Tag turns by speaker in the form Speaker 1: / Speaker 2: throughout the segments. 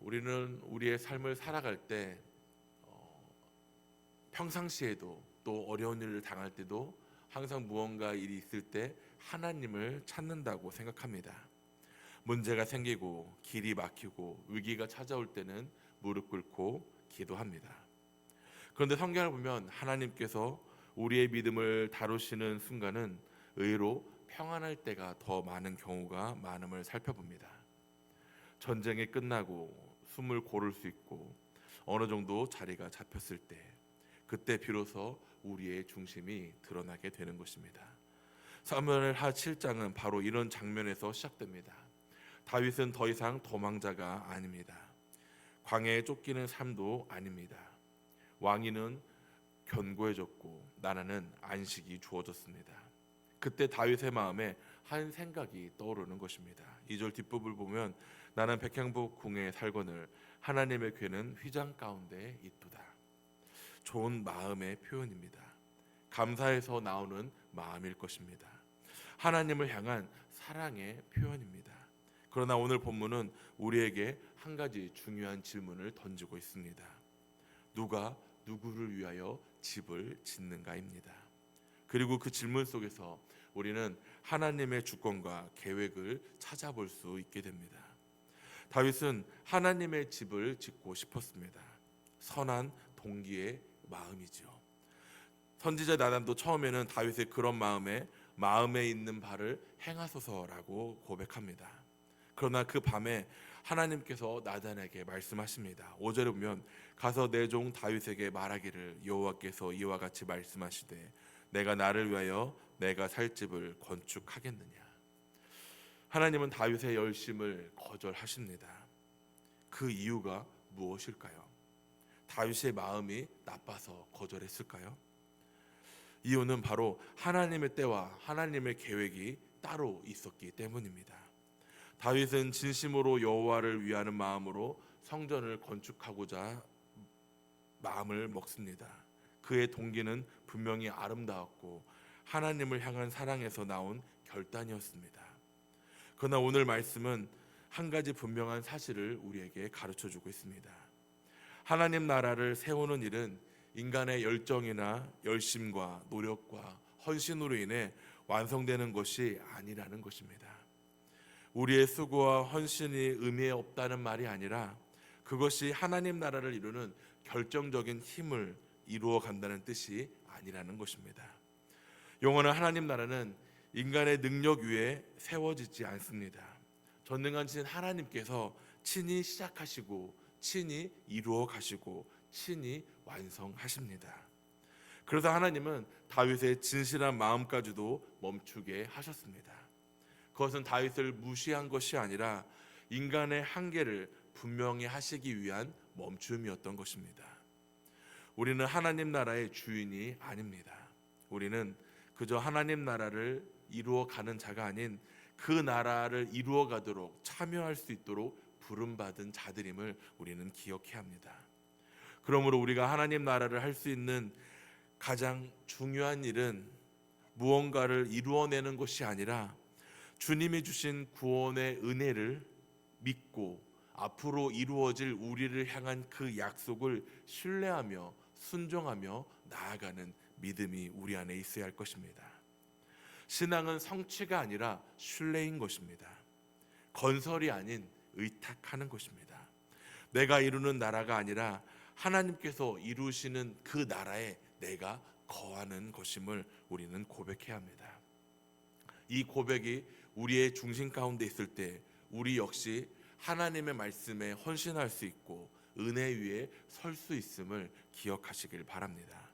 Speaker 1: 우리는 우리의 삶을 살아갈 때 평상시에도 또 어려운 일을 당할 때도 항상 무언가 일이 있을 때 하나님을 찾는다고 생각합니다. 문제가 생기고 길이 막히고 위기가 찾아올 때는 무릎 꿇고 기도합니다. 그런데 성경을 보면 하나님께서 우리의 믿음을 다루시는 순간은 의외로 평안할 때가 더 많은 경우가 많음을 살펴봅니다. 전쟁이 끝나고 숨을 고를 수 있고 어느 정도 자리가 잡혔을 때 그때 비로소 우리의 중심이 드러나게 되는 것입니다. 사무엘하 7장은 바로 이런 장면에서 시작됩니다. 다윗은 더 이상 도망자가 아닙니다. 광야에 쫓기는 삶도 아닙니다. 왕위는 견고해졌고 나라는 안식이 주어졌습니다. 그때 다윗의 마음에 한 생각이 떠오르는 것입니다. 2절 뒷부분을 보면 나는 백향목 궁에 살거늘 하나님의 궤는 휘장 가운데 있도다. 좋은 마음의 표현입니다. 감사해서 나오는 마음일 것입니다. 하나님을 향한 사랑의 표현입니다. 그러나 오늘 본문은 우리에게 한 가지 중요한 질문을 던지고 있습니다. 누가 누구를 위하여 집을 짓는가입니다. 그리고 그 질문 속에서 우리는 하나님의 주권과 계획을 찾아볼 수 있게 됩니다. 다윗은 하나님의 집을 짓고 싶었습니다. 선한 동기의 마음이죠. 선지자 나단도 처음에는 다윗의 그런 마음에 있는 바를 행하소서라고 고백합니다. 그러나 그 밤에 하나님께서 나단에게 말씀하십니다. 5절에 보면 가서 내 종 다윗에게 말하기를 여호와께서 이와 같이 말씀하시되 내가 나를 위하여 내가 살 집을 건축하겠느냐. 하나님은 다윗의 열심을 거절하십니다. 그 이유가 무엇일까요? 다윗의 마음이 나빠서 거절했을까요? 이유는 바로 하나님의 때와 하나님의 계획이 따로 있었기 때문입니다. 다윗은 진심으로 여호와를 위하는 마음으로 성전을 건축하고자 마음을 먹습니다. 그의 동기는 분명히 아름다웠고 하나님을 향한 사랑에서 나온 결단이었습니다. 그러나 오늘 말씀은 한 가지 분명한 사실을 우리에게 가르쳐주고 있습니다. 하나님 나라를 세우는 일은 인간의 열정이나 열심과 노력과 헌신으로 인해 완성되는 것이 아니라는 것입니다. 우리의 수고와 헌신이 의미 없다는 말이 아니라 그것이 하나님 나라를 이루는 결정적인 힘을 이루어 간다는 뜻이 아니라는 것입니다. 영원한 하나님 나라는 인간의 능력 위에 세워지지 않습니다. 전능하신 하나님께서 친히 시작하시고 친히 이루어 가시고 친히 완성하십니다. 그래서 하나님은 다윗의 진실한 마음까지도 멈추게 하셨습니다. 그것은 다윗을 무시한 것이 아니라 인간의 한계를 분명히 하시기 위한 멈춤이었던 것입니다. 우리는 하나님 나라의 주인이 아닙니다. 우리는 그저 하나님 나라를 이루어 가는 자가 아닌 그 나라를 이루어 가도록 참여할 수 있도록 부름받은 자들임을 우리는 기억해야 합니다. 그러므로 우리가 하나님 나라를 할 수 있는 가장 중요한 일은 무언가를 이루어내는 것이 아니라 주님이 주신 구원의 은혜를 믿고 앞으로 이루어질 우리를 향한 그 약속을 신뢰하며 순종하며 나아가는 믿음이 우리 안에 있어야 할 것입니다. 신앙은 성취가 아니라 신뢰인 것입니다. 건설이 아닌 의탁하는 것입니다. 내가 이루는 나라가 아니라 하나님께서 이루시는 그 나라에 내가 거하는 것임을 우리는 고백해야 합니다. 이 고백이 우리의 중심 가운데 있을 때 우리 역시 하나님의 말씀에 헌신할 수 있고 은혜 위에 설 수 있음을 기억하시길 바랍니다.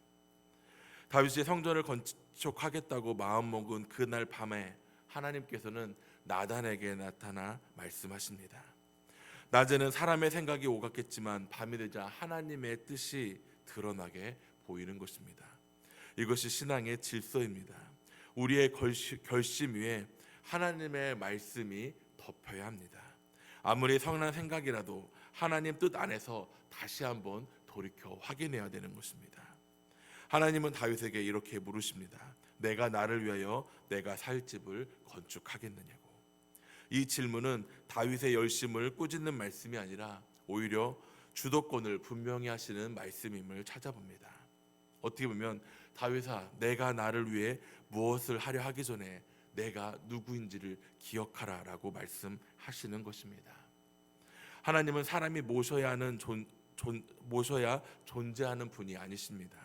Speaker 1: 다윗이 성전을 건축하겠다고 마음먹은 그날 밤에 하나님께서는 나단에게 나타나 말씀하십니다. 낮에는 사람의 생각이 오갔겠지만 밤이 되자 하나님의 뜻이 드러나게 보이는 것입니다. 이것이 신앙의 질서입니다. 우리의 결심 위에 하나님의 말씀이 덮여야 합니다. 아무리 선한 생각이라도 하나님 뜻 안에서 다시 한번 돌이켜 확인해야 되는 것입니다. 하나님은 다윗에게 이렇게 물으십니다. 내가 나를 위하여 내가 살 집을 건축하겠느냐고. 이 질문은 다윗의 열심을 꾸짖는 말씀이 아니라 오히려 주도권을 분명히 하시는 말씀임을 찾아봅니다. 어떻게 보면 다윗아, 내가 나를 위해 무엇을 하려 하기 전에 내가 누구인지를 기억하라라고 말씀하시는 것입니다. 하나님은 사람이 모셔야 존재하는 분이 아니십니다.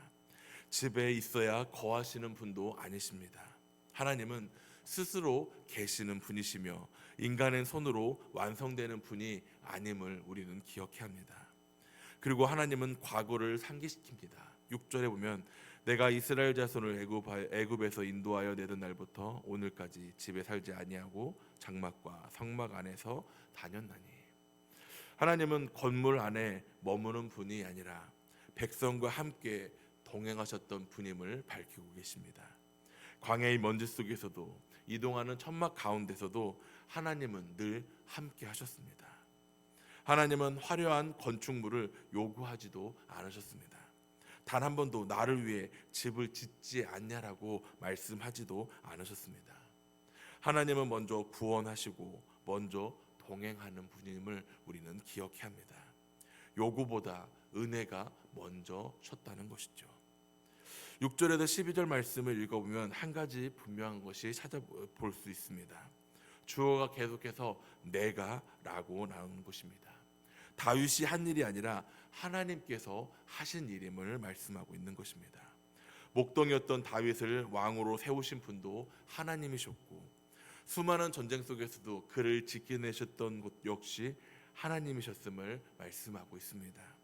Speaker 1: 집에 있어야 거하시는 분도 아니십니다. 하나님은 스스로 계시는 분이시며 인간의 손으로 완성되는 분이 아님을 우리는 기억해야 합니다. 그리고 하나님은 과거를 상기시킵니다. 6절에 보면 내가 이스라엘 자손을 애굽에서 인도하여 내던 날부터 오늘까지 집에 살지 아니하고 장막과 성막 안에서 다녔나니. 하나님은 건물 안에 머무는 분이 아니라 백성과 함께 동행하셨던 분임을 밝히고 계십니다. 광야의 먼지 속에서도 이동하는 천막 가운데서도 하나님은 늘 함께 하셨습니다. 하나님은 화려한 건축물을 요구하지도 않으셨습니다. 단 한 번도 나를 위해 집을 짓지 않냐라고 말씀하지도 않으셨습니다. 하나님은 먼저 구원하시고 먼저 동행하는 분임을 우리는 기억해야 합니다. 요구보다 은혜가 먼저 섰다는 것이죠. 6절에서 12절 말씀을 읽어보면 한 가지 분명한 것이 찾아볼 수 있습니다. 주어가 계속해서 내가라고 나오는 것입니다. 다윗이 한 일이 아니라 하나님께서 하신 일임을 말씀하고 있는 것입니다. 목동이었던 다윗을 왕으로 세우신 분도 하나님이셨고 수많은 전쟁 속에서도 그를 지켜내셨던 것 역시 하나님이셨음을 말씀하고 있습니다.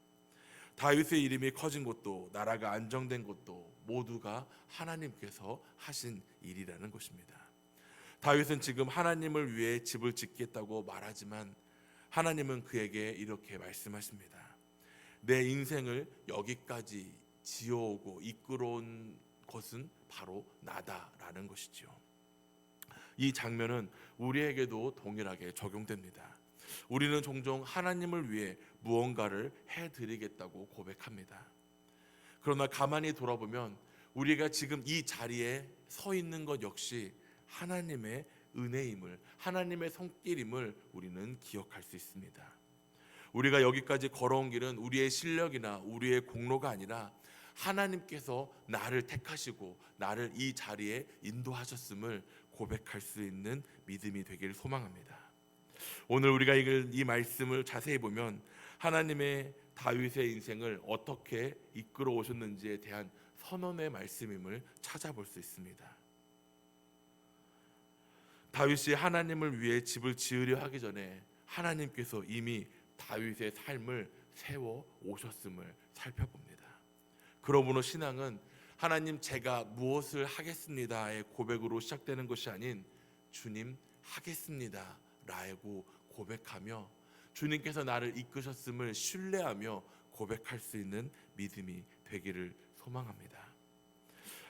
Speaker 1: 다윗의 이름이 커진 것도 나라가 안정된 것도 모두가 하나님께서 하신 일이라는 것입니다. 다윗은 지금 하나님을 위해 집을 짓겠다고 말하지만 하나님은 그에게 이렇게 말씀하십니다. 내 인생을 여기까지 지어오고 이끌어온 것은 바로 나다라는 것이죠. 이 장면은 우리에게도 동일하게 적용됩니다. 우리는 종종 하나님을 위해 무언가를 해드리겠다고 고백합니다. 그러나 가만히 돌아보면 우리가 지금 이 자리에 서 있는 것 역시 하나님의 은혜임을, 하나님의 손길임을 우리는 기억할 수 있습니다. 우리가 여기까지 걸어온 길은 우리의 실력이나 우리의 공로가 아니라 하나님께서 나를 택하시고 나를 이 자리에 인도하셨음을 고백할 수 있는 믿음이 되길 소망합니다. 오늘 우리가 읽을 이 말씀을 자세히 보면 하나님의 다윗의 인생을 어떻게 이끌어 오셨는지에 대한 선언의 말씀임을 찾아볼 수 있습니다. 다윗이 하나님을 위해 집을 지으려 하기 전에 하나님께서 이미 다윗의 삶을 세워 오셨음을 살펴봅니다. 그러므로 신앙은 하나님 제가 무엇을 하겠습니다의 고백으로 시작되는 것이 아닌 주님 하겠습니다 라고 고백하며 주님께서 나를 이끄셨음을 신뢰하며 고백할 수 있는 믿음이 되기를 소망합니다.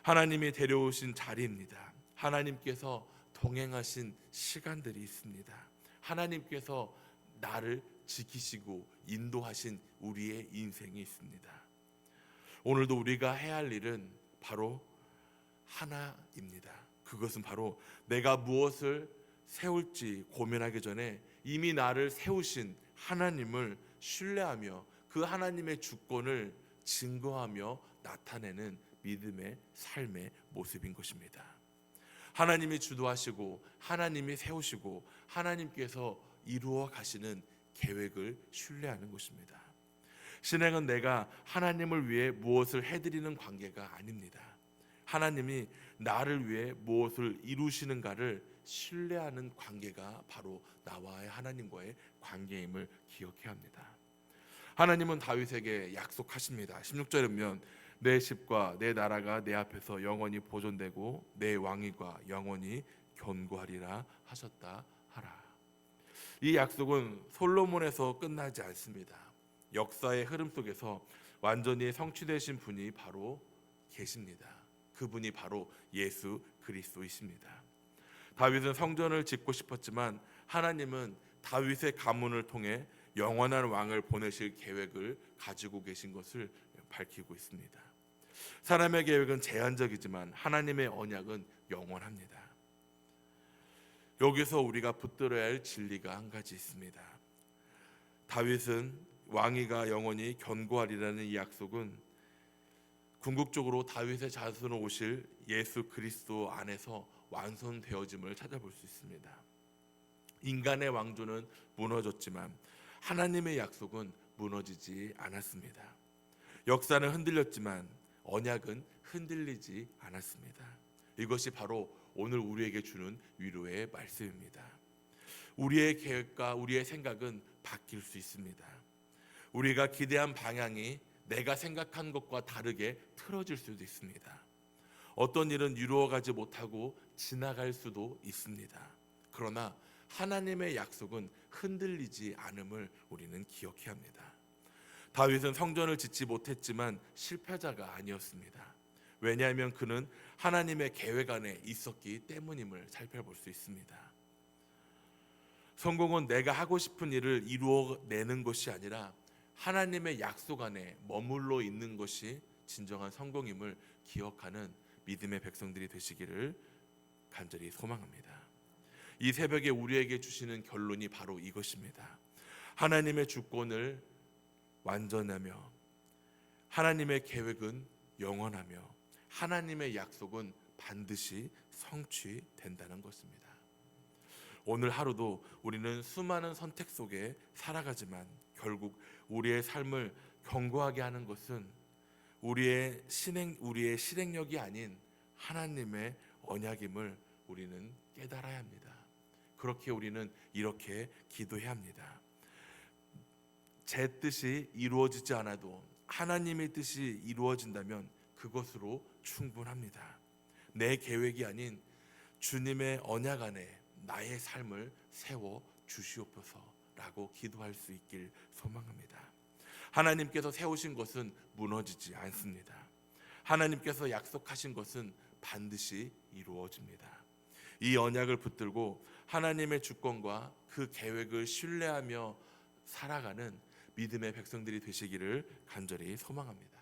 Speaker 1: 하나님이 데려오신 자리입니다. 하나님께서 동행하신 시간들이 있습니다. 하나님께서 나를 지키시고 인도하신 우리의 인생이 있습니다. 오늘도 우리가 해야 할 일은 바로 하나입니다. 그것은 바로 내가 무엇을 세울지 고민하기 전에 이미 나를 세우신 하나님을 신뢰하며 그 하나님의 주권을 증거하며 나타내는 믿음의 삶의 모습인 것입니다. 하나님이 주도하시고 하나님이 세우시고 하나님께서 이루어 가시는 계획을 신뢰하는 것입니다. 신앙은 내가 하나님을 위해 무엇을 해드리는 관계가 아닙니다. 하나님이 나를 위해 무엇을 이루시는가를 신뢰하는 관계가 바로 나와의 하나님과의 관계임을 기억해야 합니다. 하나님은 다윗에게 약속하십니다. 16절에 보면 내 집과 내 나라가 내 앞에서 영원히 보존되고 내 왕위가 영원히 견고하리라 하셨다 하라. 이 약속은 솔로몬에서 끝나지 않습니다. 역사의 흐름 속에서 완전히 성취되신 분이 바로 계십니다. 그분이 바로 예수 그리스도이십니다. 다윗은 성전을 짓고 싶었지만 하나님은 다윗의 가문을 통해 영원한 왕을 보내실 계획을 가지고 계신 것을 밝히고 있습니다. 사람의 계획은 제한적이지만 하나님의 언약은 영원합니다. 여기서 우리가 붙들어야 할 진리가 한 가지 있습니다. 다윗은 왕위가 영원히 견고하리라는 이 약속은 궁극적으로 다윗의 자손으로 오실 예수 그리스도 안에서 완성되어짐을 찾아볼 수 있습니다. 인간의 왕조는 무너졌지만 하나님의 약속은 무너지지 않았습니다. 역사는 흔들렸지만 언약은 흔들리지 않았습니다. 이것이 바로 오늘 우리에게 주는 위로의 말씀입니다. 우리의 계획과 우리의 생각은 바뀔 수 있습니다. 우리가 기대한 방향이 내가 생각한 것과 다르게 틀어질 수도 있습니다. 어떤 일은 이루어가지 못하고 지나갈 수도 있습니다. 그러나 하나님의 약속은 흔들리지 않음을 우리는 기억해야 합니다. 다윗은 성전을 짓지 못했지만 실패자가 아니었습니다. 왜냐하면 그는 하나님의 계획 안에 있었기 때문임을 살펴볼 수 있습니다. 성공은 내가 하고 싶은 일을 이루어내는 것이 아니라 하나님의 약속 안에 머물러 있는 것이 진정한 성공임을 기억하는 믿음의 백성들이 되시기를 간절히 소망합니다. 이 새벽에 우리에게 주시는 결론이 바로 이것입니다. 하나님의 주권을 완전하며 하나님의 계획은 영원하며 하나님의 약속은 반드시 성취된다는 것입니다. 오늘 하루도 우리는 수많은 선택 속에 살아가지만 결국 우리의 삶을 견고하게 하는 것은 우리의 실행력이 아닌 하나님의 언약임을 우리는 깨달아야 합니다. 그렇게 우리는 이렇게 기도해야 합니다. 제 뜻이 이루어지지 않아도 하나님의 뜻이 이루어진다면 그것으로 충분합니다. 내 계획이 아닌 주님의 언약 안에 나의 삶을 세워 주시옵소서라고 기도할 수 있길 소망합니다. 하나님께서 세우신 것은 무너지지 않습니다. 하나님께서 약속하신 것은 반드시 이루어집니다. 이 언약을 붙들고 하나님의 주권과 그 계획을 신뢰하며 살아가는 믿음의 백성들이 되시기를 간절히 소망합니다.